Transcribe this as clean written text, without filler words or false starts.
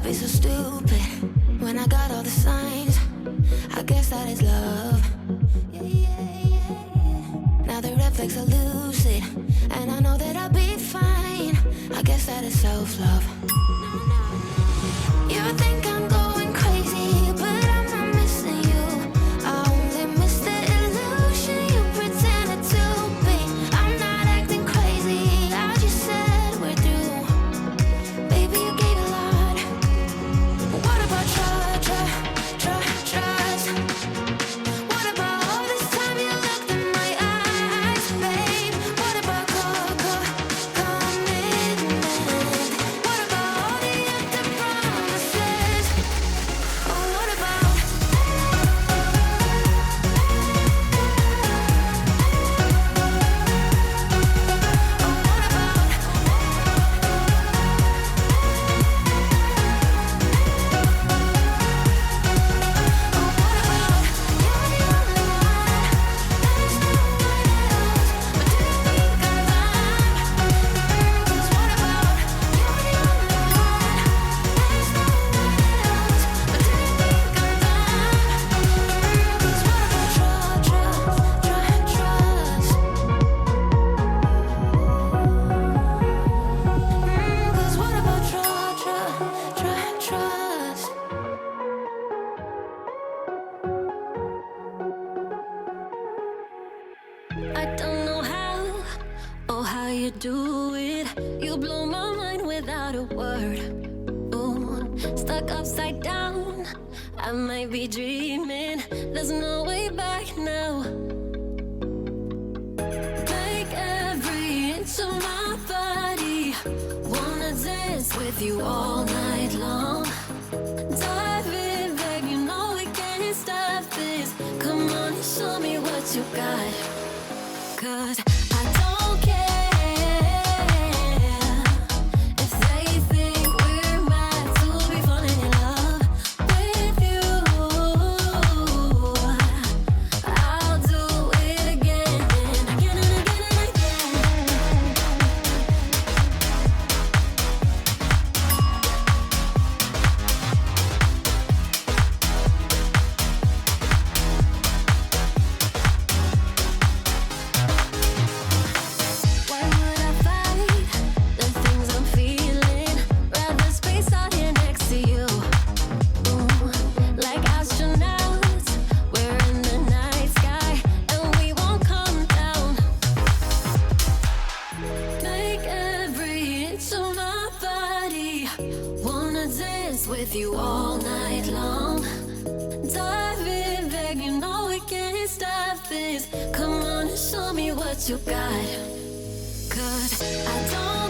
be so stupid when I got all the signs. I guess that is love. Now the red flags are lucid, and I know that I'll be fine. I guess that is self-love. You think I'm going crazy, but I'm not missing you. I only miss the illusion you pretended to be. I'm not acting crazy, I just said we're through. Baby, you gave a lot. What about trust? What about all this time you looked in my eyes, babe? What about commitment? What about all the empty promises? Oh, what about trust? I don't know how or how you do it. You blow my mind without a word. Ooh, stuck upside down. I might be dreaming. There's no way back now. Take every inch of my body. Wanna dance with you all night long. Dive in, babe, you know we can't stop this. Come on and show me what you got. 'Cause I don't care if they think we're mad to be falling in love with you. I'll do it again and again and again and again. Why would I fight the things I'm feeling? Rather space out here next to you. Ooh, like astronauts, we're in the night sky and we won't come down. Make every inch of my body. Wanna dance with you all night long. Dive in, babe, you know we can't stop this. Come on and show me what you got. 'Cause I don't